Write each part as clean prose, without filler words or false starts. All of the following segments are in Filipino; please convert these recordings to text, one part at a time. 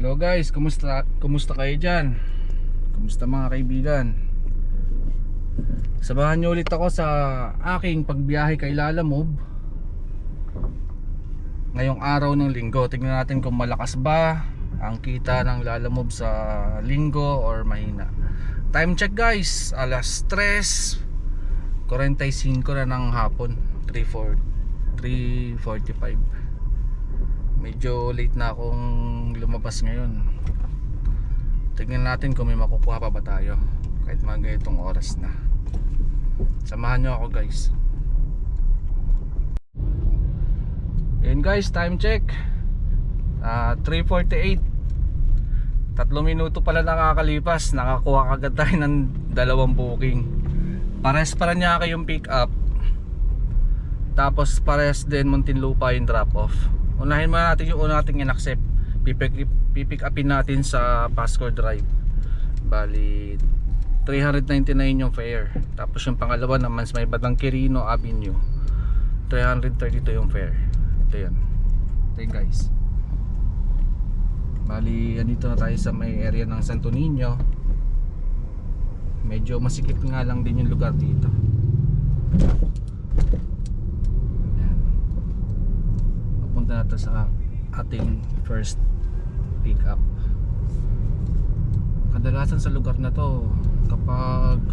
Hello guys, kumusta kayo dyan? Kumusta mga kaibigan? Samahan nyo ulit ako sa aking pagbiyahe kay Lalamove ngayong araw ng linggo. Tingnan natin kung malakas ba ang kita ng Lalamove sa linggo or mahina. Time check guys, alas 3:45 na ng hapon, 3:45. Medyo late na akong lumabas ngayon. Tignan natin kung may makukuha pa ba tayo kahit mga ganitong oras na. Samahan nyo ako guys. Yun guys, time check 3:48. 3 minuto pala nakakalipas. Nakakuha kagad tayo ng 2 booking. Pares para niya yung pick up, tapos pares din Muntinlupa yung drop off. Unahin muna natin yung una natin in-accept. Pipick upin natin sa Pasco Drive. Bali 399 yung fare. Tapos yung pangalawa naman sa may Batang Quirino Avenue, 332 yung fare. Ito yan. Ito yun guys. Bali andito na tayo sa may area ng Santo Niño. Medyo masikip nga lang din yung lugar dito. Punta natin sa ating first pick up. Kadalasan sa lugar na to, kapag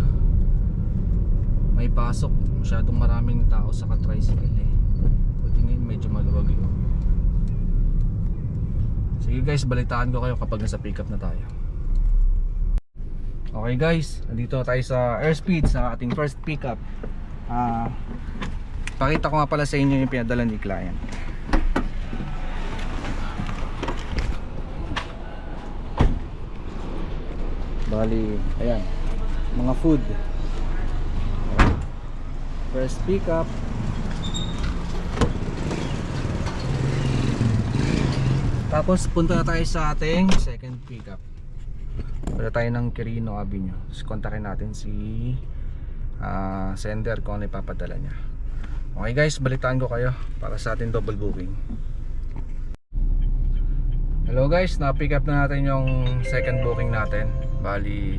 may pasok, masyadong maraming tao sa tricycle Buti ngayon medyo maluwag yun. Sige guys, balitaan ko kayo kapag nasa pick up na tayo. Okay guys, nandito na tayo sa airspeed sa ating first pick up. Pakita ko nga pala sa inyo yung pinadala ni client. Bali, ayan, mga food. First pick up. Tapos punta na tayo sa ating second pick up. Punta tayo ng Quirino Avenue. So, kontakin natin si sender kung ano ipapadala niya. Okay guys, balitaan ko kayo para sa ating double booking. Hello guys, na-pick up na natin yung second booking natin. Bali,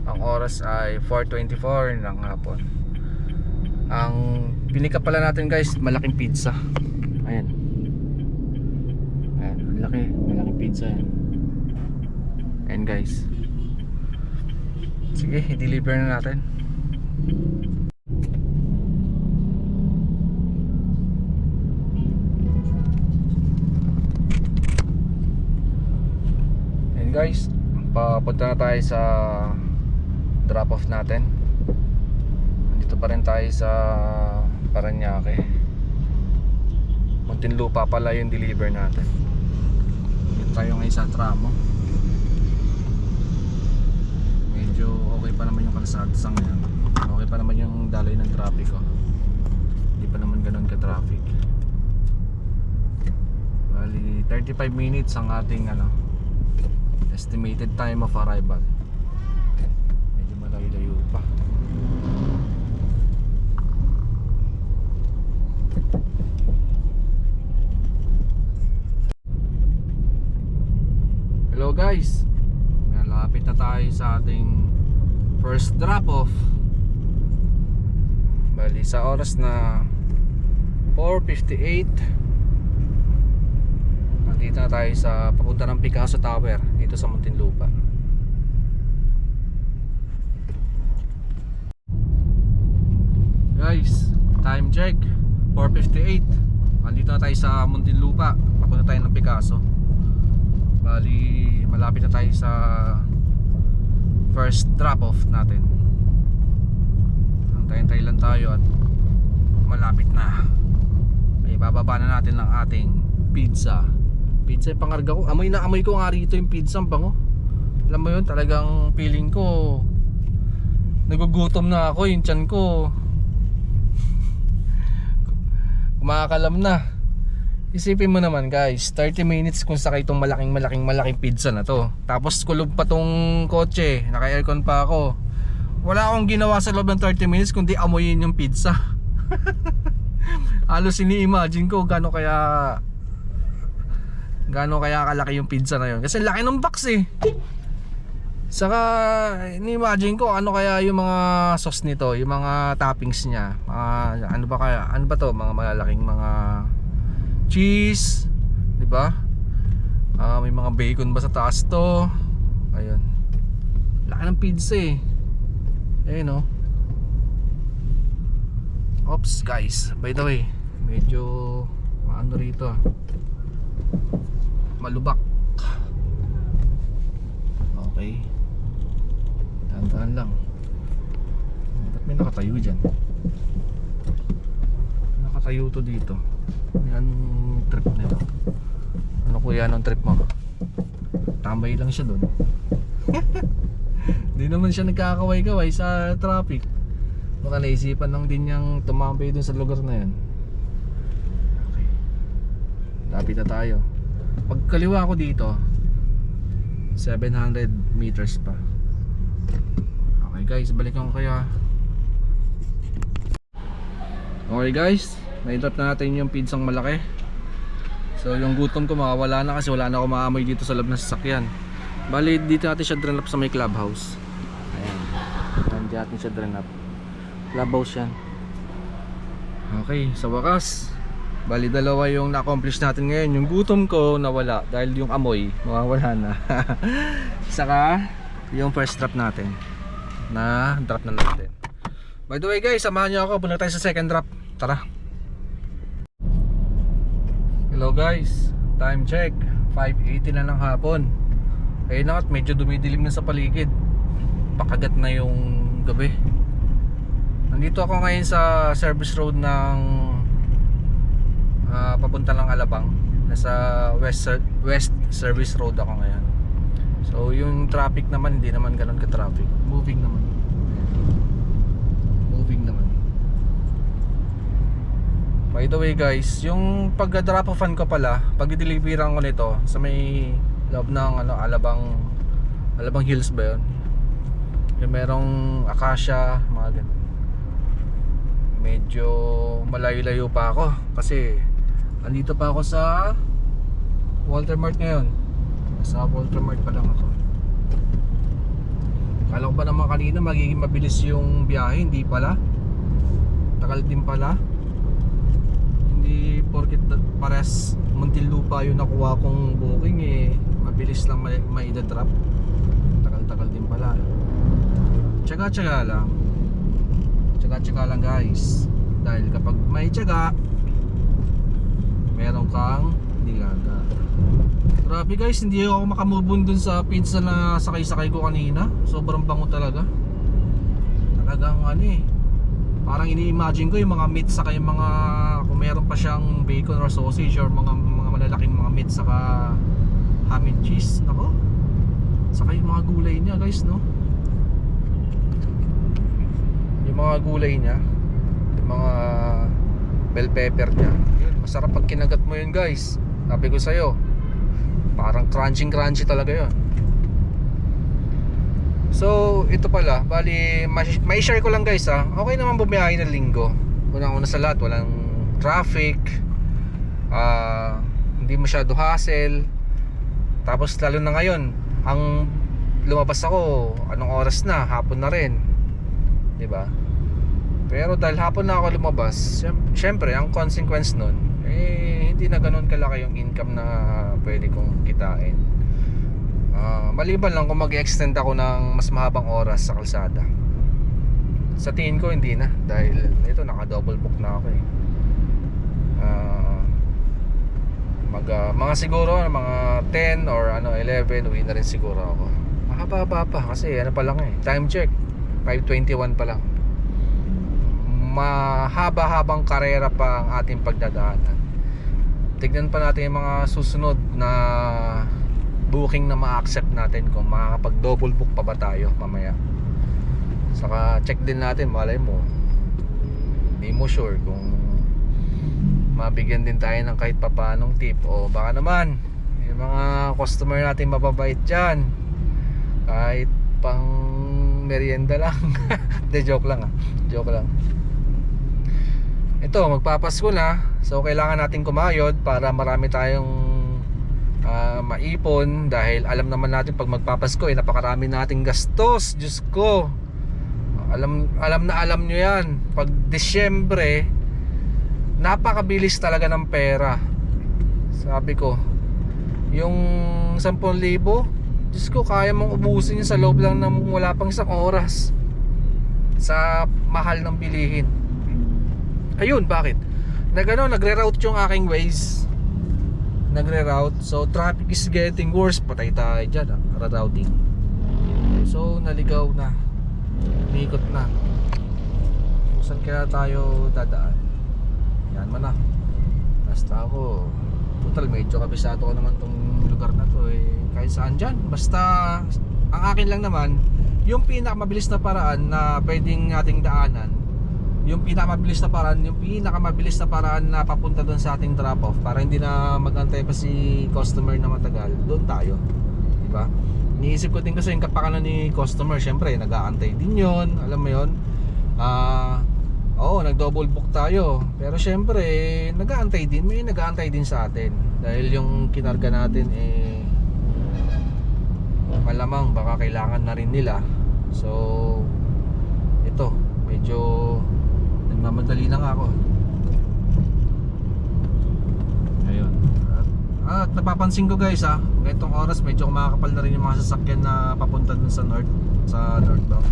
ang oras ay 4:24 ng hapon. Ang pinik up pala natin guys, malaking pizza. Ayan. Ayan, malaking pizza yan. Ayan guys. Sige, i-deliver na natin. Ayan guys, papunta na tayo sa drop off natin. Nandito pa rin tayo sa Parañaque. Muntinlupa pala yung deliver natin. Dito tayo ngayon sa tramo. Medyo okay pa naman yung kalsada sa ngayon. Okay pa naman yung daloy ng traffic Hindi pa naman ganun ka traffic. Bali 35 minutes ang ating estimated time of arrival. Medyo malayo-layo pa. Hello guys, malapit na tayo sa ating first drop off. Bali sa oras na 4:58, dito na tayo sa papunta ng Picasso Tower dito sa Muntinlupa. Guys, time check 4:58. Andito na tayo sa Muntinlupa. Papunta tayo ng Picasso. Bali malapit na tayo sa first drop off natin. Antayin lang tayo at malapit na. May bababa na natin ng ating pizza. Pizza yung pangarga ko. Amoy na amoy ko nga rito yung pizza, ang bango. Alam mo yun, talagang feeling ko nagugutom na ako, yung tiyan ko kumakalam na. Isipin mo naman guys, 30 minutes kung sakay itong malaking pizza na to. Tapos kulob pa tong kotse, naka aircon pa ako. Wala akong ginawa sa loob ng 30 minutes kundi amoyin yung pizza. Halos ini-imagine ko gaano kaya gaano kaya kalaki yung pizza na yun. Kasi laki ng box eh. Saka ni-imagine ko ano kaya yung mga sauce nito, yung mga toppings niya. Ano ba kaya? Ano ba to? Mga malalaking mga cheese, 'di ba? May mga bacon ba sa taas to? Ayun. Laki ng pizza eh. Ayun oh. Oops guys, by the way, medyo maano rito ah. Malubak. Okay. Dahan-dahan lang. Ba't may nakatayo dyan? Nakatayo to dito. Yan trip nito. Ano kuya anong trip mo? Tambay lang siya doon. Hindi naman siya nagkakaway-kaway sa traffic. Baka naisipan lang din niyang tumambay doon sa lugar na yan. Okay. Lapit na tayo. Pag kaliwa ko dito 700 meters pa. Okay guys, balikan ko kaya. Okay guys, na-drop na natin yung pizzang malaki. So yung gutom ko makawala na kasi wala na ako maamoy dito sa loob ng sasakyan. Bali dito natin siya drenap sa may clubhouse. Ayan, dito natin siya drenap. Clubhouse yan. Okay, sa wakas bali dalawa yung na-accomplish natin ngayon. Yung gutom ko nawala dahil yung amoy mawawala na. Saka yung first drop natin na drop na natin. By the way guys, samahan nyo ako, punta tayo sa second drop. Tara. Hello guys, time check 5:80 na ng hapon. Ayun na at medyo dumidilim na sa paligid. Pakagat na yung gabi. Nandito ako ngayon sa service road ng papunta ng Alabang. Nasa West Service Road ako ngayon. So yung traffic naman hindi naman ganoon ka-traffic. Moving naman. Moving naman. By the way guys, yung pag-drop offan ko pala, pag-deliveran ko nito sa may loob ng Alabang Hills ba yun? Yung merong Acacia, mga ganun. Medyo malayo-layo pa ako kasi andito pa ako sa Walter Mart ngayon. Sa Walter Mart pa lang ako. Kala ko pa naman kanina magiging mabilis yung biyahe, hindi pala. Tagal din pala. Hindi porket pares Muntinlupa yung nakuha kong booking eh, mabilis lang maida-drop. Tagal-tagal din pala. Tsaga-tsaga lang. Tsaga-tsaga lang guys. Dahil kapag may tsaga, meron kang nilaga. Grabe guys, hindi ako makamove on dun sa pizza na sakay-sakay ko kanina. Sobrang bango talaga. Talagang ano eh, parang ini-imagine ko yung mga meat saka yung mga, kung meron pa siyang bacon or sausage or mga malalaking mga meat saka ham and cheese. Nako, saka yung mga gulay niya guys, no? Yung mga gulay niya, yung mga bell pepper niya, yun, masarap pag kinagat mo yun guys. Sabi ko sa'yo, parang crunchy talaga yun. So ito pala, bali may share ko lang guys ha. Okay naman bumiyahe ng linggo. Unang-una sa lahat, walang traffic, hindi masyado hassle. Tapos lalo na ngayon, ang lumabas ako, anong oras na? Hapon na rin, 'di ba? Pero dahil hapon na ako lumabas, syempre ang consequence nun, eh hindi na ganoon kalaki yung income na pwede kong kitain. Maliban lang kung mag-extend ako ng mas mahabang oras sa kalsada. Sa tingin ko hindi na, dahil ito naka-double book na ako eh. Mga siguro mga 10 or 11 uwi na rin siguro ako. Mahaba pa kasi ano pa lang eh, time check 5:21 pa lang. Mahaba-habang karera pa ang ating pagdadaanan. Tignan pa natin yung mga susunod na booking na ma-accept natin, kung makakapag double book pa ba tayo mamaya. Saka check din natin, malay mo hindi mo sure kung mabigyan din tayo ng kahit papanong tip, o baka naman yung mga customer natin mababait dyan, kahit pang merienda lang. De, joke lang joke lang. Ito, magpapasko na, so kailangan natin kumayod para marami tayong maipon, dahil alam naman natin pag magpapasko napakarami nating gastos. Diyos ko, alam nyo yan. Pag Disyembre, napakabilis talaga ng pera. Sabi ko, yung 10,000, Diyos ko, kaya mong ubusin yun sa loob lang ng wala pang isang oras sa mahal ng bilihin. Ayun, bakit? Nagre-route yung aking Waze. Nagre-route. So traffic is getting worse. Patay tayo dyan, routing. So naligaw na, umikot na. Saan kaya tayo dadaan? Yan man na. Basta ako, total medyo kabisado ko naman tong lugar na to eh. Kahit saan dyan. Basta ang akin lang naman, yung pinakamabilis na paraan na pwedeng nating daanan, yung pinakamabilis na paraan na papunta doon sa ating drop off, para hindi na mag-antay pa si customer na matagal, doon tayo, diba? Iniisip ko din kasi yung kapakanan ni customer, syempre nag-aantay din yon, alam mo yon. Oo, nag-double book tayo, pero syempre nag-aantay din, may nag-aantay din sa atin, dahil yung kinarga natin malamang baka kailangan na rin nila. So ito, medyo nagmamadali na nga ako. Ayun. At napapansin ko guys ngayong oras medyo kumakapal na rin yung mga sasakyan na papunta dun sa northbound.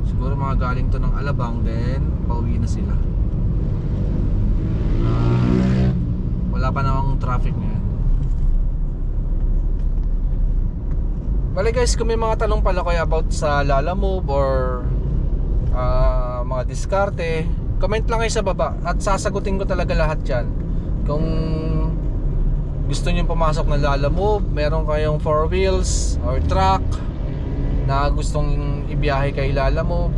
Siguro mga galing to ng Alabang, then pauwi na sila. Wala pa namang traffic ngayon. Bale guys, kung may mga tanong pala kayo about sa Lalamove or mga diskarte, comment lang kayo sa baba at sasagutin ko talaga lahat yan. Kung gusto nyo pumasok ng Lalamove, meron kayong 4 wheels or truck na gustong ibiyahe kay Lalamove,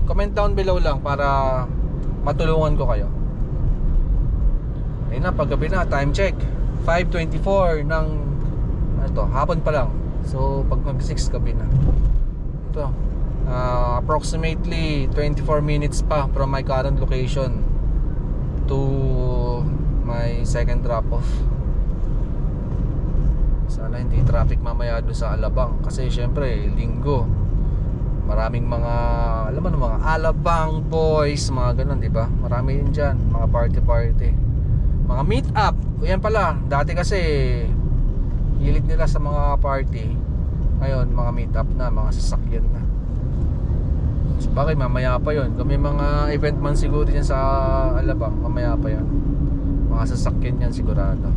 comment down below lang para matulungan ko kayo. Ayun na, paggabi na, time check 5:24 ng hapon pa lang. So pag mag-6 gabi na. Ito, approximately 24 minutes pa from my current location to my second drop off. Sana hindi traffic mamaya doon sa Alabang, kasi syempre linggo, maraming mga, alam mo, mga Alabang boys, mga ganun, di ba? Marami din dyan, mga party, mga meet up. Yan pala, dati kasi hilig nila sa mga party, ngayon mga meet up na, mga sasakyan na. So bakit mamaya pa yun? Kung may mga event man siguro dyan sa Alabang, mamaya pa yun. Mga sasakyan yan sigurado.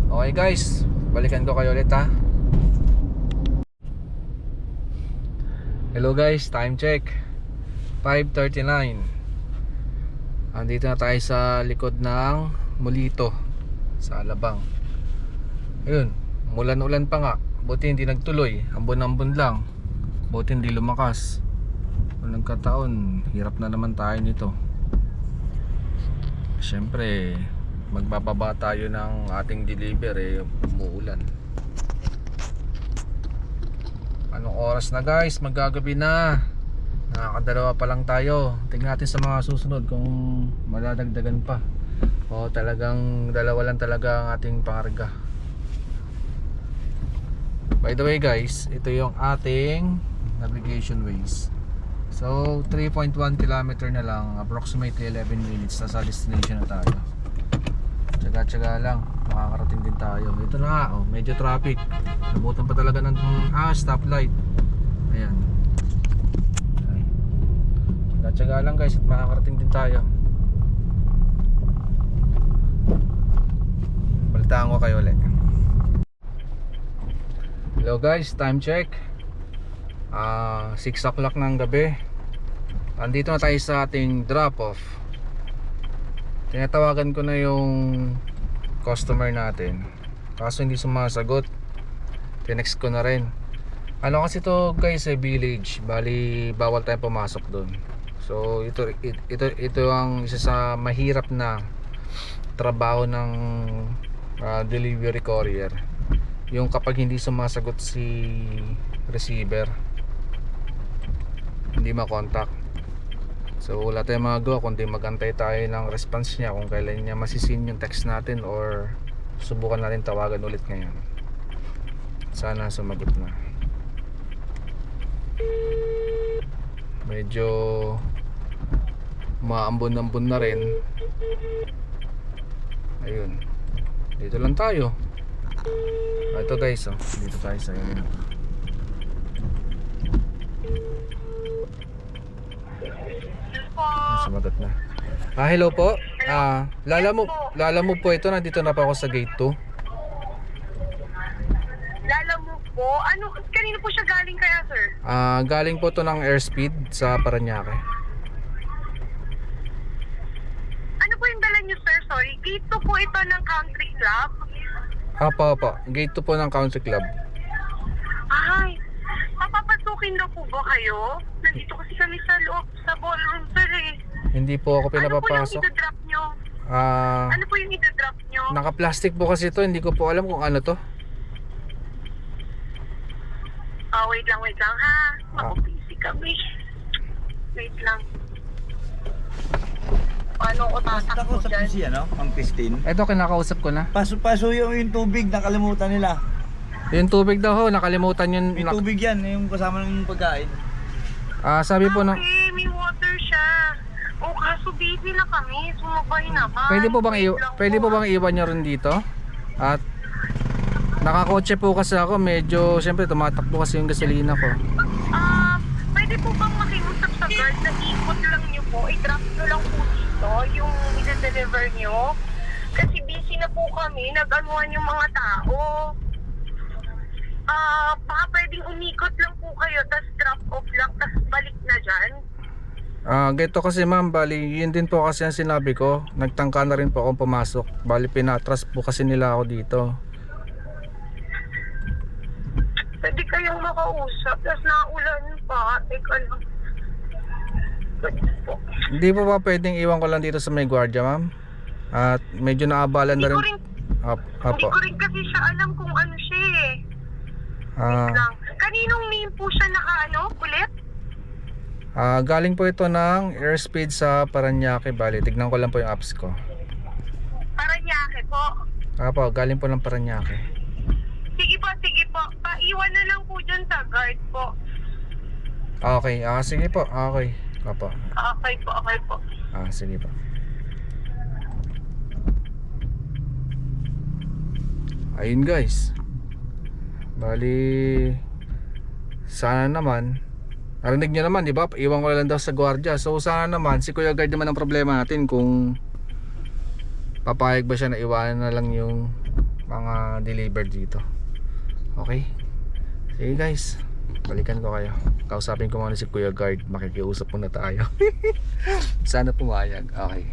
Okay guys, balikan ko kayo ulit ha. Hello guys, time check 5:39. Andito na tayo sa likod ng Mulito sa Alabang. Ayun, mulan-ulan pa nga. Buti hindi nagtuloy, ambon-ambon lang. Buti hindi lumakas. Walang kataon, hirap na naman tayo nito. Siyempre, magbababa tayo ng ating delivery, umuulan. Anong oras na guys? Magagabi na. Nakakadalawa pa lang tayo. Tingnan natin sa mga susunod kung madadagdagan pa o talagang dalawa lang talaga ang ating pangarga. By the way guys, ito yung ating navigation ways. So 3.1 km na lang, approximately 11 minutes nasa destination na tayo. Tsaga-tsaga lang, makakarating din tayo. Ito na nga, medyo traffic. Nabutan pa talaga ng stoplight. Ayan. Tsaga-tsaga lang guys at makakarating din tayo. Balitaan ko kayo ulit. Hello guys, time check 6 o'clock ng gabi. Andito na tayo sa ating drop off. Tinatawagan ko na yung customer natin, kaso hindi sumasagot. Tinext ko na rin. Ano kasi to guys, village, bali bawal tayong pumasok doon. So ito ang isa sa mahirap na trabaho ng delivery courier. Yung kapag hindi sumasagot si receiver, hindi makontak. So wala tayong magagawa kundi magantay tayo ng response niya kung kailan niya masisin yung text natin or Subukan natin tawagan ulit ngayon. Sana sumagot na. Medyo maambon-ambon na rin. Ayun. Dito lang tayo. Ito guys, oh. Dito tayo sa inyo. Sumagot na. Hello po. Lala mo po ito, nandito na pa ako sa gate 2. Lala mo po? Ano, kanino po siya galing kaya, sir? Galing po to ng airspeed sa Parañaque. Ano po yung dala niyo, sir? Sorry, gate 2 po ito ng country club. Opo. Gate 2 po ng country club. Ay, papapasukin daw po ba kayo? Nandito kasi kami sa loob, sa ballroom, sir eh. Hindi po ako pinapapasok. Ano po yung idadrop nyo? Ano po yung idadrop nyo? Naka-plastic po kasi to, hindi ko po alam kung ano to. Wait lang ha. Busy kami. Wait lang. Paano ko tatakbo Nakausap dyan? ko siya, no? Ang Christine. Ito, kinakausap ko na. Paso yung tubig, nakalimutan nila. Yung tubig daw ho, nakalimutan yun. May tubig yan, yung kasama ng pagkain. Sabi po ng... Okay, may water siya. O kaso busy na kami. Sumabay naman. Pwede po bang iwan nyo rin dito? At nakakotse po kasi ako, medyo siyempre tumatakbo kasi yung gasolina ko. Pwede po bang makiusap sa guard na ikot lang nyo po, i-drop nyo lang po dito yung i-deliver nyo? Kasi busy na po kami, nag-anuhan yung mga tao. Baka pwedeng umikot lang po kayo, tas drop off lang, tas balik na dyan. Ganito kasi ma'am, bali yun din po kasi ang sinabi ko. Nagtangka na rin po akong pumasok. Bali pinatras po kasi nila ako dito. Pwede kayong makausap, tas naulan pa, teka lang. Hindi po ba pwedeng iwan ko lang dito sa may gwardiya ma'am? At medyo naabalan na rin. Hindi ko rin kasi siya alam kung ano siya eh. Wait lang. Kaninong name po siya ulit? Galing po ito ng airspeed sa Parañaque. Bali, tignan ko lang po yung apps ko. Parañaque po. Galing po ng Parañaque. Sige po. Paiwan na lang po dyan sa guard po. Okay, sige po. Okay. Okay po. Sige po. Ayun guys. Bali, sana naman narinig nyo naman, di ba? Iwan ko lang daw sa gwardiya. So sana naman, si Kuya Guard naman ang problema natin kung papayag ba siya na iwanan na lang yung mga delivered dito. Okay? Sige guys, balikan ko kayo. Kausapin ko muna si Kuya Guard. Makikiusap muna tayo. Sana pumayag. Okay.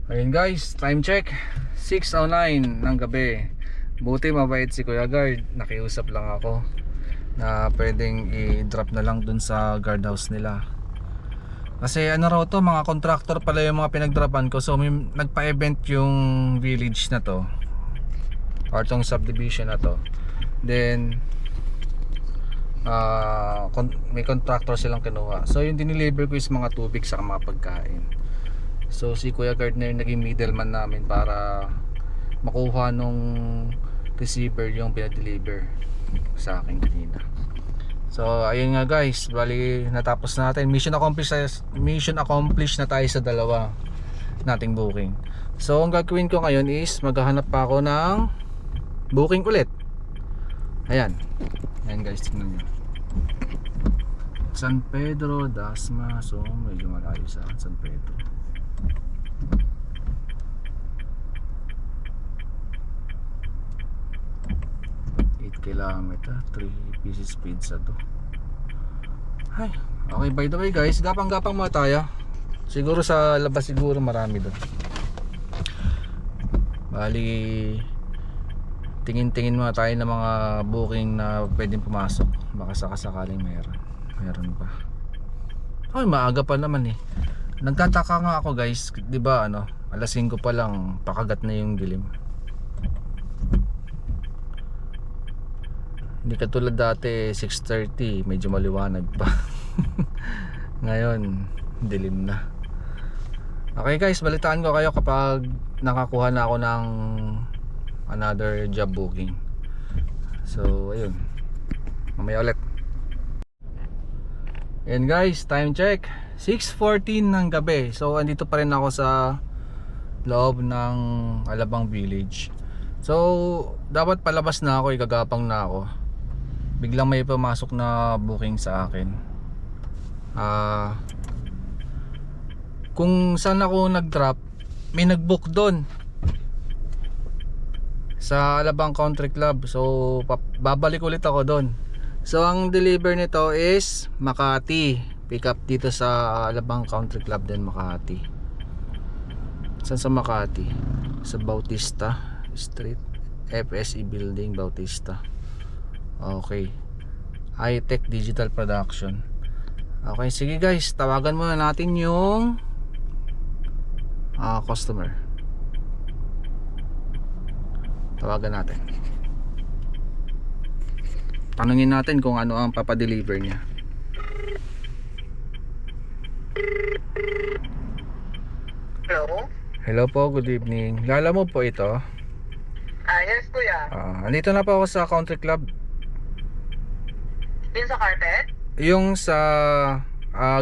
Ayun guys, time check 6:09 ng gabi. Buti mabait si Kuya Guard. Nakiusap lang ako na pwedeng i-drop na lang dun sa guardhouse nila. Kasi ano raw to, mga contractor pala yung mga pinagdropan ko. So nagpa-event yung village na to, or tong subdivision na to. Then may contractor silang kinuha. So yung dineliver ko is mga tubig sa mga pagkain. So si Kuya Guard na yung naging middleman namin para makuha nung receiver yung pinadeliver sa akin kanina. So ayun nga guys, bali natapos natin. Mission accomplished na tayo sa dalawa nating booking. So ang gagawin ko ngayon is maghahanap pa ako ng booking ulit. Ayan guys, tingnan nyo. San Pedro, Dasma. So medyo malayo sa San Pedro. Kilometer 3 pieces pizza to. Ay, okay, by the way guys, gapang-gapang muna tayo. Siguro sa labas siguro marami doon. Bali, tingin-tingin muna tayo ng mga booking na pwedeng pumasok. Baka sakasakaling meron pa. Ay, maaga pa naman eh. Nagtataka nga ako guys, 'di ba alas 5 pa lang pakagat na yung dilim. Hindi katulad dati 6:30 medyo maliwanag pa. Ngayon dilim na. Okay guys, balitaan ko kayo kapag nakakuha na ako ng another job booking. So ayun, mamaya ulit. And guys, time check 6:14 ng gabi. So andito pa rin ako sa loob ng Alabang Village. So dapat palabas na ako, igagapang na ako. Biglang may pumasok na booking sa akin. Kung saan ako nag-drop, may nag-book doon sa Alabang Country Club. So babalik ulit ako doon. So ang deliver nito is Makati. Pick up dito sa Alabang Country Club din, Makati. Saan sa Makati? Sa Bautista Street, FSE Building, Bautista. Okay. High-Tech Digital Production. Okay, sige guys, tawagan muna natin yung customer. Tawagan natin. Tanungin natin kung ano ang papadeliver niya. Hello? Hello po, good evening. Lala mo po ito? Yes, kuya. Andito na po ako sa Country Club. Din sa carpet? Yung sa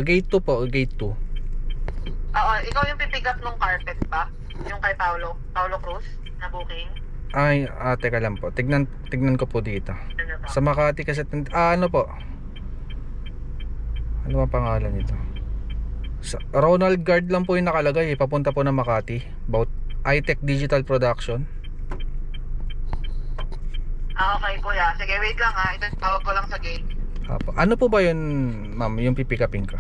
gate 2 po, gate 2. Oo, ikaw yung pipick up ng carpet ba? Yung kay Paulo Cruz na booking? Ay, teka lang po. Tignan ko po dito. Ano ba? Sa Makati kasi ano po? Ano ang pangalan nito? Ronald Guard lang po yung nakalagay, papunta po ng Makati. About High-Tech Digital Production. Okay kuya. Sige, wait lang ha. Ito tawag ko lang sa gate. Ano po ba yun, ma'am, yung pipikapin ka?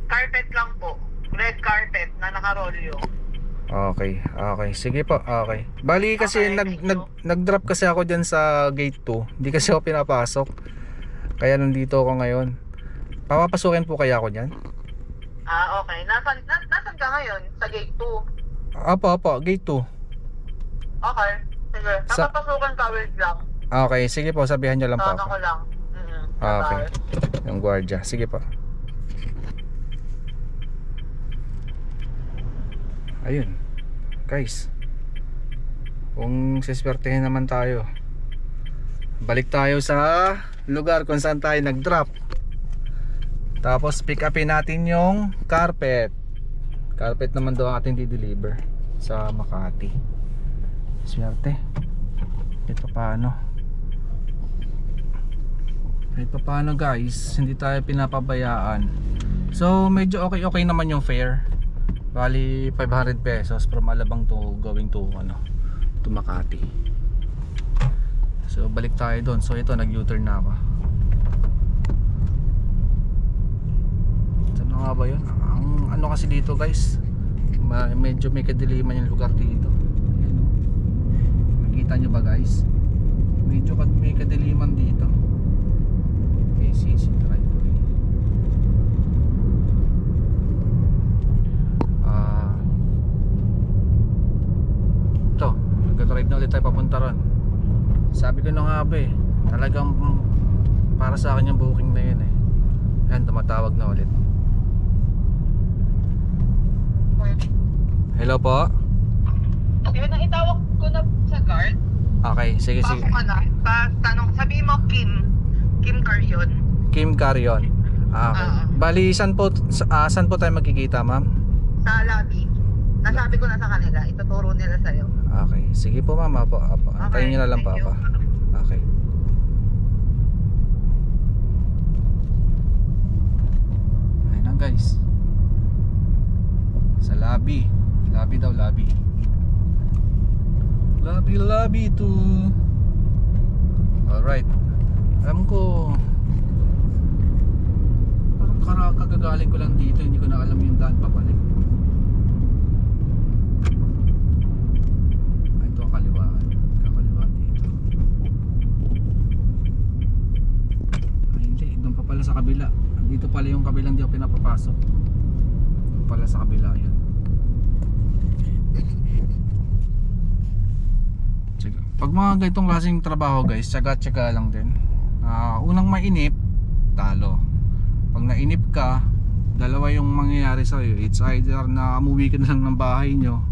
Carpet lang po. Red carpet na nakarolyo. Okay, okay. Sige po, okay. Bali kasi Okay, thank you. nag-drop kasi ako dyan sa gate 2. Hindi kasi ako pinapasok. Kaya nandito ako ngayon. Papapasukin po kaya ako dyan? Okay. Nasaan ka ngayon? Sa gate 2? Apo, gate 2. Okay. Sige. Sa- Papapasukan ka, wait lang. Okay, sige po, sabihan nyo lang po Tawagan ako. ko lang. Okay. Bye-bye. Yung gwardiya. Sige po. Ayun. Guys. Kung siswertehin naman tayo. Balik tayo sa lugar kung saan tayo nag-drop. Tapos pick upin natin yung carpet. Carpet naman daw ang ating di-deliver sa Makati. Swerte. Ito paano? Ito paano guys, hindi tayo pinapabayaan. So medyo okay naman yung fare. Bali 500 pesos from Alabang to going to to Makati. So balik tayo doon. So ito, nag-U-turn na ako. Saan na nga ba yun? Ang ano kasi dito guys, medyo may kadiliman yung lugar dito. Ayan, oh. Nakita nyo ba guys? Medyo may kadiliman dito. KCC driveway. Ito, nag-drive na ulit tayo papunta ron. Sabi ko na nga ba talagang para sa akin yung booking na yun Ayan, tumatawag na ulit. Hello po? Yun ang itawag ko na sa guard. Okay, sige. Pasok ka na. Tanong, sabihin mo Kim Carrion. Kim Carrion. Okay. Bali, saan po tayo magkikita, ma'am? Sa lobby. Nasabi ko na sa kanila, ituturo nila sa'yo. Okay, sige po ma'am. Apo. Antayin nyo na lang po thank you. ako. Okay. Ayun na guys. Sa lobby. Lobby daw, lobby. Lobby to. Alright. Alam ko parang kagagaling ko lang dito. Hindi ko na alam yung daan papalik. Ito kaliwaan. Kakaliwa dito. Ay hindi, doon pa pala sa kabila. Dito pala yung kabilang di ako pinapapasok. Doon pala sa kabila yan. Pag mga ganitong klaseng trabaho guys, tsaga-tsaga lang din. Unang mainip, talo. Pag nainip ka, dalawa yung mangyayari sa'yo. It's either na umuwi ka na lang ng bahay nyo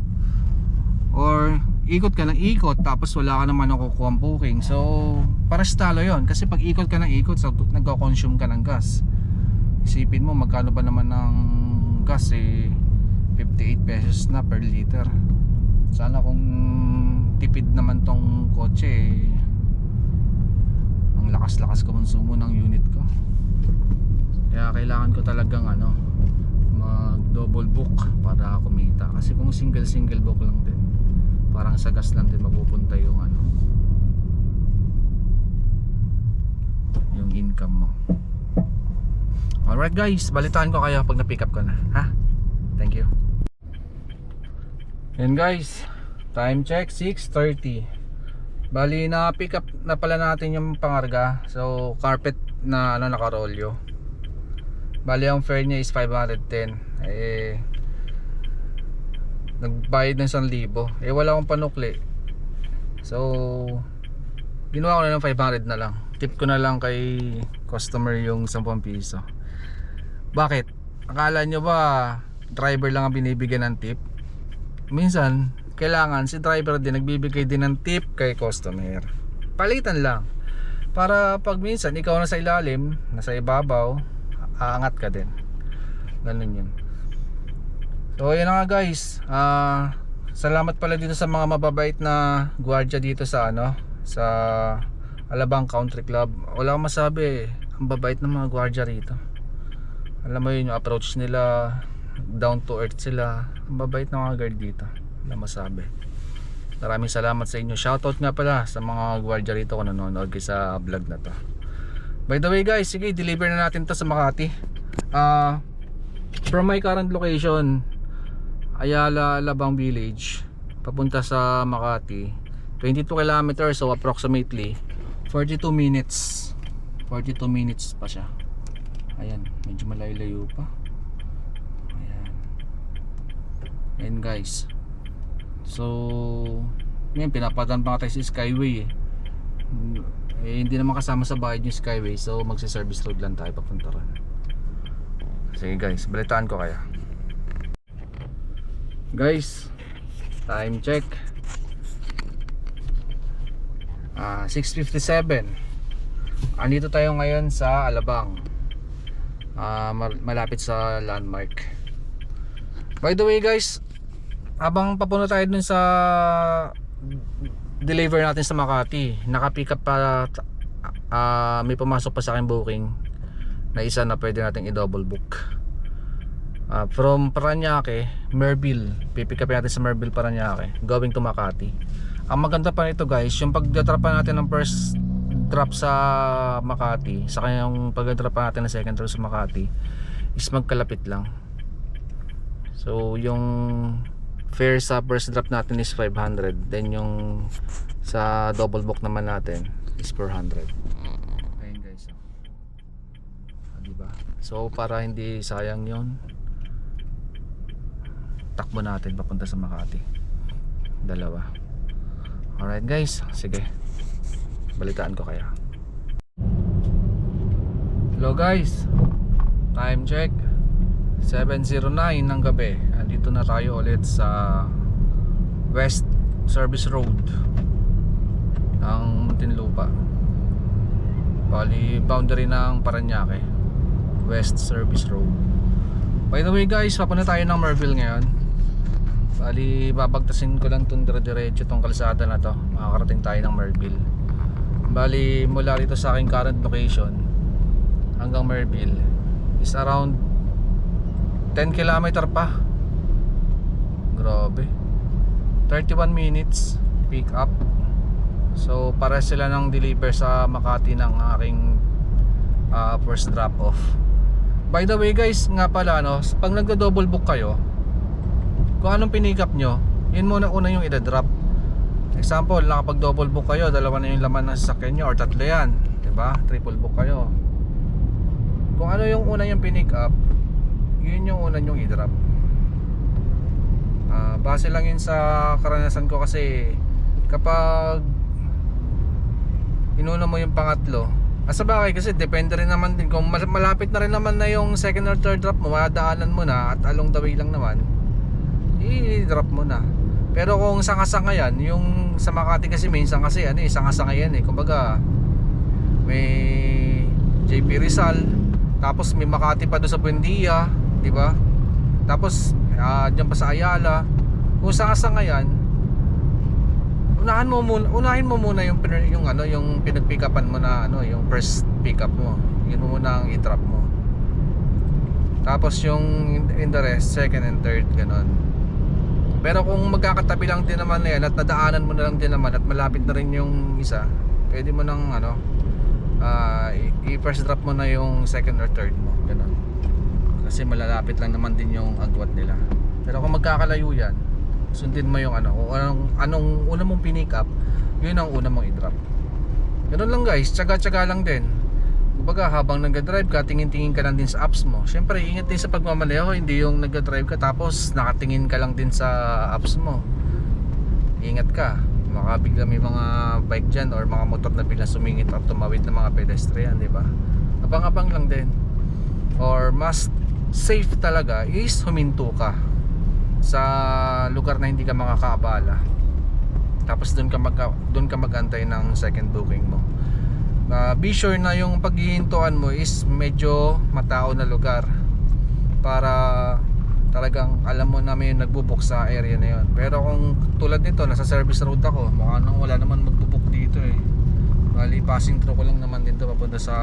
or ikot ka ng ikot tapos wala ka naman nakukuha ang booking. So pares talo yon, kasi pag ikot ka ng ikot, so, nagko-consume ka ng gas. Isipin mo magkano ba naman ng gas, 58 pesos na per liter. Sana kung tipid naman tong kotse, ang lakas-lakas kumonsumo ng unit ko. Kaya kailangan ko talagang mag double book para kumita. Kasi kung single book lang din, parang sa gas lang din mapupunta yung yung income mo. Alright guys, balitaan ko kayo pag na-pick up ko na, ha? Thank you. Yan guys, time check 6:30. Bali na-pick up na pala natin yung pangarga. So carpet na nakarolyo. Bali ang fare niya is 510. Nagbayad ng 1,000. Wala akong panukli. So ginawa ko na ng 500 na lang. Tip ko na lang kay customer yung 10 piso. Bakit? Akala nyo ba driver lang ang binibigyan ng tip? Minsan kailangan si driver din nagbibigay din ng tip kay customer. Palitan lang. Para pag minsan ikaw na sa ilalim, nasa ibabaw, aangat ka din. Ganun yun. So yun na nga guys. Salamat pala dito sa mga mababait na gwardiya dito sa sa Alabang Country Club. Wala akong masabi, ang babait ng mga gwardiya rito. Alam mo yun, yung approach nila, down to earth sila. Ang babait ng mga guard dito. Wala masabi. Maraming salamat sa inyo. Shoutout nga pala sa mga gwardiya rito kung nanonood kayo sa vlog na to. By the way guys, sige, deliver na natin to sa Makati. From my current location, Ayala, Alabang Village, papunta sa Makati, 22 kilometers, so approximately 42 minutes. 42 minutes pa siya. Ayan, medyo malayo-layo pa. Ayan. Ayan guys. So ngayon pinapadaan pa tayo sa Skyway hindi naman kasama sa bayad yung Skyway. So magsi-service road lang tayo papunta ron. Sige guys, balitaan ko kaya. Guys, time check 6:57. Andito tayo ngayon sa Alabang. Malapit sa landmark. By the way guys, habang papunta tayo dun sa deliver natin sa Makati, naka-pick up pa, may pumasok pa sa akin booking na isa na pwede natin i-double book. From Paranaque, Merville, pipick up natin sa Merville, Paranaque, going to Makati. Ang maganda pa nito guys, yung pagdatrap pa natin ng first drop sa Makati, sa kanyang pagdatrap pa natin ng second drop sa Makati is magkalapit lang. So yung fare sa first drop natin is 500, then yung sa double book naman natin is 400. Ayun guys, diba? So para hindi sayang yon, takbo natin papunta sa Makati, dalawa. Alright guys, sige, balitaan ko kaya. Hello guys, time check 7:09 ng gabi. Andito na tayo ulit sa West Service Road ng Muntinlupa. Bali boundary ng Paranaque, West Service Road. By the way guys, papunta tayo ng Merville ngayon. Bali babagtasin ko lang itong dire-diretso itong kalsada na to. Makakarating tayo ng Merville. Bali mula rito sa aking current location hanggang Merville is around 10 km pa. Grabe, 31 minutes pick up. So para sila ng deliver sa Makati ng aking first drop off. By the way guys, nga pala pag nagdo-double book kayo, kung anong pinick up nyo, yun muna una yung i-drop. Example, nakapag double book kayo, dalawa na yung laman ng sasakyan nyo or tatlo yan, diba? Triple book kayo. Kung ano yung una yung pinick up, yun yung una yung i-drop. Base lang yun sa karanasan ko, kasi kapag inuna mo yung pangatlo, sa bagay kasi depende rin naman din kung malapit na rin naman na yung second or third drop mo, madaanan mo na at along the way lang naman, i-drop mo na. Pero kung sanga-sanga yan, yung sa Makati kasi minsan kasi ano eh, sanga-sanga yan eh. Kumbaga may JP Rizal, tapos may Makati pa doon sa Buendia, di ba? Tapos diyan pa sa Ayala. Kung sanga-sanga yan, unahin mo muna yung ano, yung pinag-pick upan mo na ano, yung first pick up mo. Yun mo muna ang i-drop mo. Tapos yung in the rest, second and third, ganon. Pero kung magkakatabi lang din naman na yan at nadaanan mo na lang din naman at malapit na rin yung isa, pwede mo nang ano, i-first drop mo na yung second or third mo, ganon. Kasi malalapit lang naman din yung agwat nila. Pero kung magkakalayo yan, sundin mo yung ano, kung anong una mong pinick up, yun ang una mong i-drop. Ganon lang guys, tsaga-tsaga lang din. Kumbaga habang nag-drive ka, tingin-tingin ka lang din sa apps mo. Siyempre ingat din sa pagmamaneho, hindi yung nag-drive ka tapos nakatingin ka lang din sa apps mo. Ingat ka, makabigla may mga bike dyan or mga motor na biglang sumingit at tumawid ng mga pedestrian, di ba? Abang-abang lang din. Or mas safe talaga is huminto ka sa lugar na hindi ka makakaabala. Tapos doon ka mag-antay ng second booking mo. Be sure na yung paghihintuan mo is medyo matao na lugar para talagang alam mo na may nagbubuk sa area na yun. Pero kung tulad nito, nasa service road ako, mukha nang wala naman magbubuk dito eh. Bali passing through ko lang naman dito papunta sa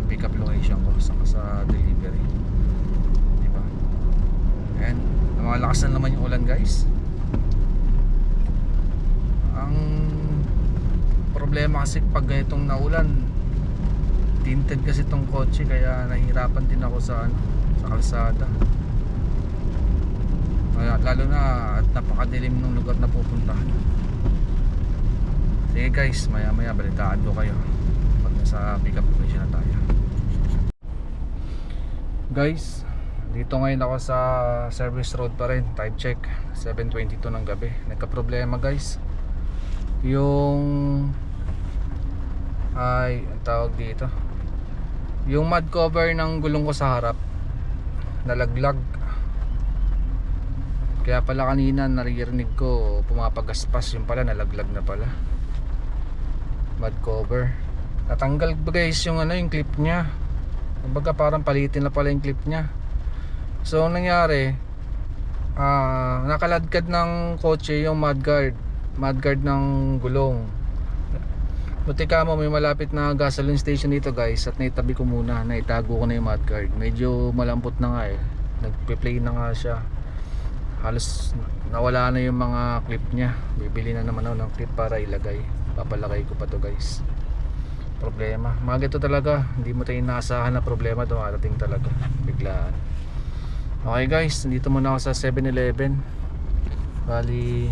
pick up location ko, saka sa delivery, diba? And malakas na naman yung ulan guys. Ang problema kasi pag ganitong naulan, tinted kasi tong kotse, kaya nahihirapan din ako sa ano, sa kalsada. Kaya lalo na at napakadilim ng lugar na pupuntahan. Sige guys, maya maya balitaan ko kayo pag nasa pick up location na tayo. Guys, dito ngayon ako sa service road pa rin. Time check 7:22 ng gabi. Nagka-problema guys. Yung ang tawag dito, yung mud cover ng gulong ko sa harap nalaglag. Kaya pala kanina naririnig ko pumapagaspas, yung pala nalaglag na pala mud cover. Natanggal guys yung ano, yung clip nya. Kumbaga parang palitin na pala yung clip nya. So ang nangyari, nakaladkad ng kotse yung mudguard ng gulong. Buti ka mo may malapit na gasoline station dito guys, at naitabi ko muna, naitago ko na yung mudguard. Medyo malambot na nga eh, nagpe-play na nga siya. Halos nawala na yung mga clip nya. Bibili na naman ako ng clip para ilagay. Papalagay ko pa to guys. Problema, mga ganito talaga, hindi mo tayo inaasahan na problema dumadating talaga biglaan. Okay guys, dito muna ako sa 7-Eleven. Bali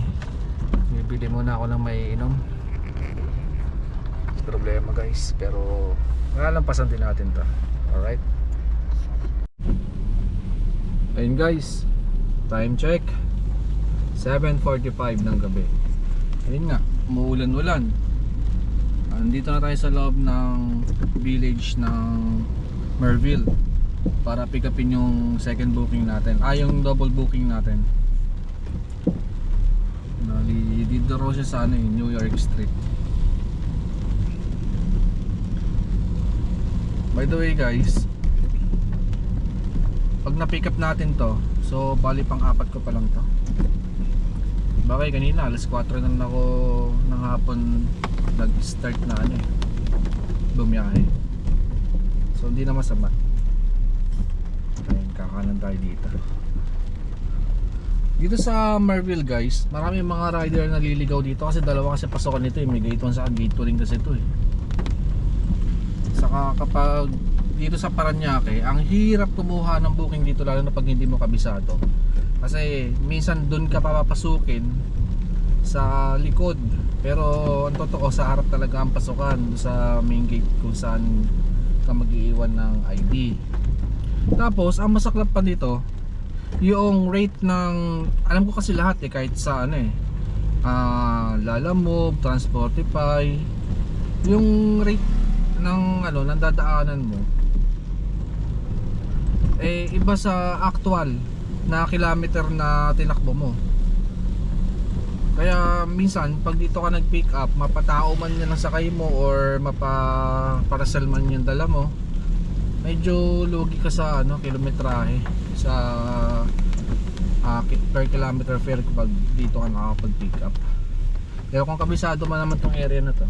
bibili muna ako ng may inom. Problema guys, pero malalampasan din natin to. Alright. Ayun guys, time check 7:45 ng gabi. Ayun nga, umuulan-ulan. Nandito na tayo sa loob ng village ng Merville para pick upin yung second booking natin, yung double booking natin. Dito raw siya sa ano, New York Street. By the way guys, pag na-pick up natin to, so bali pang apat ko pa lang to. Bakit kanina alas 4 na ako ng hapon nag-start na ano eh, bumiyahe. So hindi na masama. Ayun, kakanan tayo dito. Dito sa Merville guys, marami mga rider na naliligaw dito kasi dalawa kasi pasokan nito eh. May gate 1 sa gate 2 rin kasi ito eh. Saka kapag dito sa Paranaque, ang hirap kumuha ng booking dito lalo na pag hindi mo kabisado. Kasi minsan doon ka papapasukin sa likod, pero ang totoo sa harap talaga ang pasukan sa main gate kung saan ka mag-iiwan ng ID. Tapos ang masaklap pa dito, yung rate ng, alam ko kasi lahat eh, kahit sa ano eh, Lalamove, Transportify, yung rate ng ano, ng dadaanan mo eh iba sa actual na kilometer na tinakbo mo. Kaya minsan pag dito ka nag-pick up, mapatao man yan ang sakay mo or mapaparasal man yung dala mo, medyo lugi ka sa kilometrahe sa per kilometer fare kapag dito ka nakakapag-pick up. Pero kung kabisado man naman tong area na to,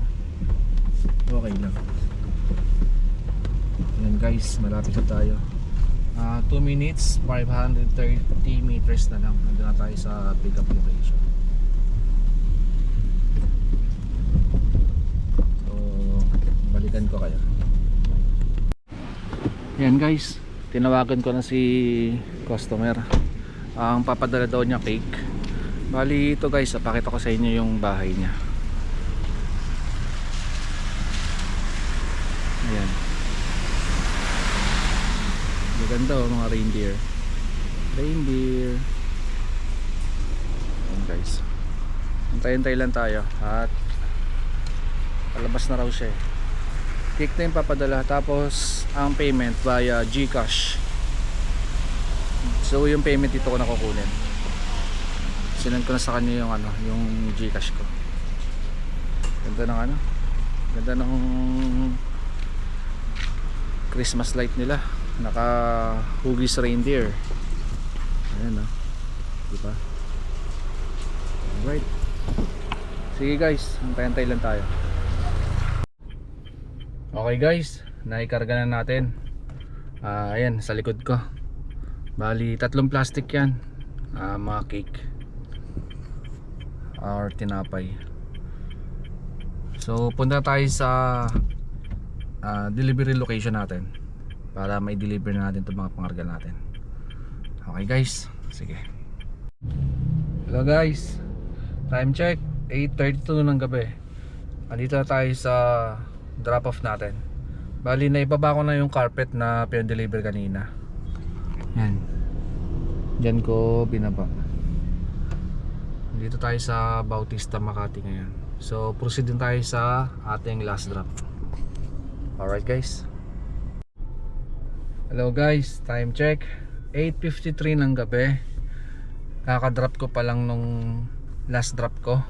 okay lang. Yan guys, malapit na tayo. 2 minutes, 530 meters na lang. Nandun na tayo sa pick up location. So, balikan ko kayo. Yan guys, tinawagan ko na si customer. Ang papadala daw niya cake. Bali ito guys, pakita ko sa inyo yung bahay niya. Ayan. Maganda mga reindeer. Ayan guys. Antayin-tayin lang tayo at palabas na raw siya eh. Cake na yung papadala, tapos ang payment via GCash. So yung payment dito ko na kukunin. Sinend ko na sa kanya yung GCash ko. Ganda ng ganda ng Christmas light nila. Naka hugis reindeer. Ayan diba? Alright. Sige guys, antay-antay lang tayo. Okay guys, naikarga na natin. Ayan sa likod ko. Bali 3 plastic yan, mga cake or tinapay. So punta tayo sa delivery location natin para may deliver na natin itong mga pangarga natin. Okay guys, sige. Hello guys, time check 8:32 ng gabi. Andito na tayo sa drop off natin. Bali naibaba ko na yung carpet na pinadeliver kanina. Yan. Diyan ko binaba. Dito tayo sa Bautista, Makati ngayon. So proceed din tayo sa ating last drop. Alright guys. Hello guys, time check 8:53 ng gabi. Kaka-drop ko pa lang nung last drop ko.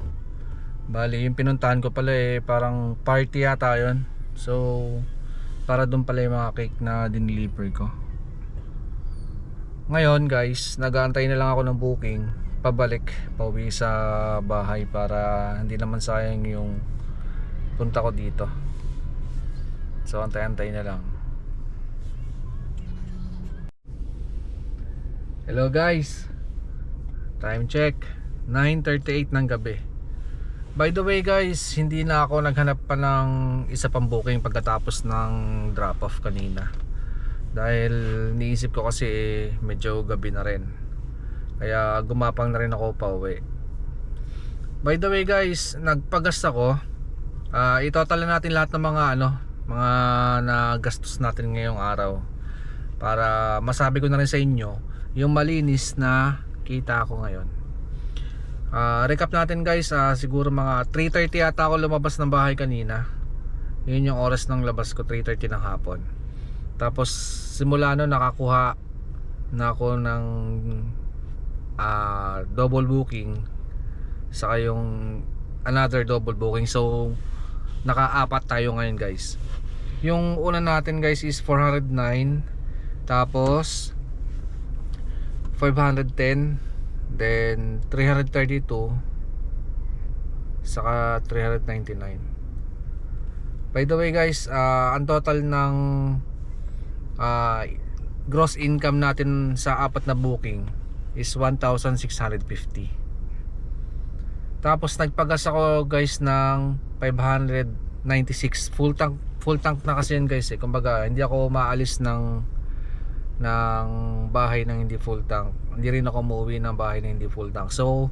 Bali yung pinuntahan ko pala parang party yata yun. So para doon pala yung mga cake na dineliver ko. Ngayon guys, nag-aantay na lang ako ng booking pabalik, pauwi sa bahay para hindi naman sayang yung punta ko dito. So antay-antay na lang. Hello guys, time check 9:38 ng gabi. By the way guys, hindi na ako naghanap pa ng isa pang booking pagkatapos ng drop off kanina. Dahil niisip ko kasi medyo gabi na rin. Kaya gumapang na rin ako pauwi. By the way guys, nagpagas ako. Itotal na natin lahat ng mga nagastos natin ngayong araw. Para masabi ko na rin sa inyo yung malinis na kita ko ngayon. Recap natin guys, siguro mga 3:30 yata ako lumabas ng bahay kanina. Yun yung oras ng labas ko, 3:30 ng hapon. Tapos simula no nakakuha na ako ng double booking, saka yung another double booking. So naka-apat tayo ngayon guys. Yung una natin guys is 409, tapos 510, then 332, saka 399. By the way guys, ang total ng gross income natin sa apat na booking is 1,650. Tapos nagpagas ako guys ng 596. Full tank na kasi yan guys kumbaga hindi ako maalis ng bahay ng hindi full tank. Hindi rin ako umuwi ng bahay ng hindi full tank. So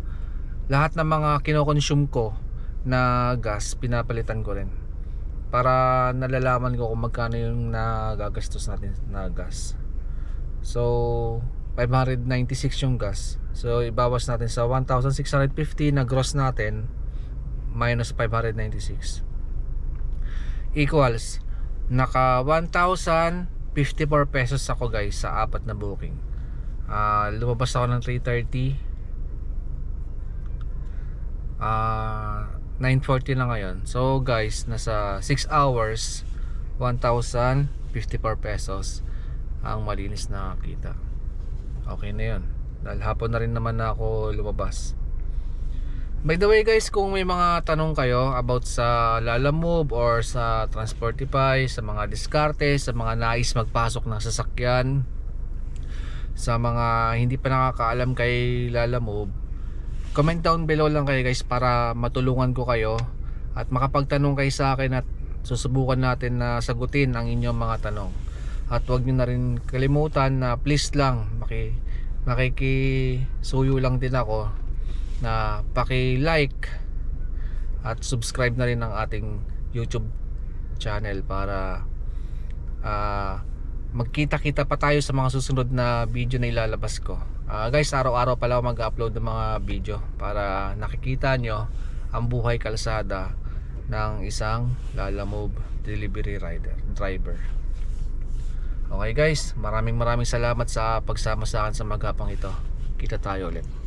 lahat ng mga kinokonsume ko na gas pinapalitan ko rin, para nalalaman ko kung magkano yung nagagastos natin na gas. So 596 yung gas. So ibawas natin sa 1,650 na gross natin minus 596 equals naka 1,054 pesos ako guys sa apat na booking. Lumabas ako ng 3:30. 9:40 na ngayon. So guys, nasa 6 hours 1,054 pesos ang malinis na kita. Okay na yun, dahil hapon na rin naman na ako lumabas. By the way guys, kung may mga tanong kayo about sa Lalamove or sa Transportify, sa mga diskarte, sa mga nais magpasok ng sasakyan, sa mga hindi pa nakakaalam kay Lalamove, comment down below lang kayo guys para matulungan ko kayo at makapagtanong kayo sa akin at susubukan natin na sagutin ang inyong mga tanong. At huwag nyo na rin kalimutan na please lang makikisuyo lang din ako na paki-like at subscribe na rin ang ating YouTube channel para magkita-kita pa tayo sa mga susunod na video na ilalabas ko. Guys, araw-araw pala ako mag-upload ng mga video para nakikita nyo ang buhay kalsada ng isang Lalamove delivery driver. Okay guys, maraming salamat sa pagsama sa akin sa maghapong ito. Kita tayo ulit.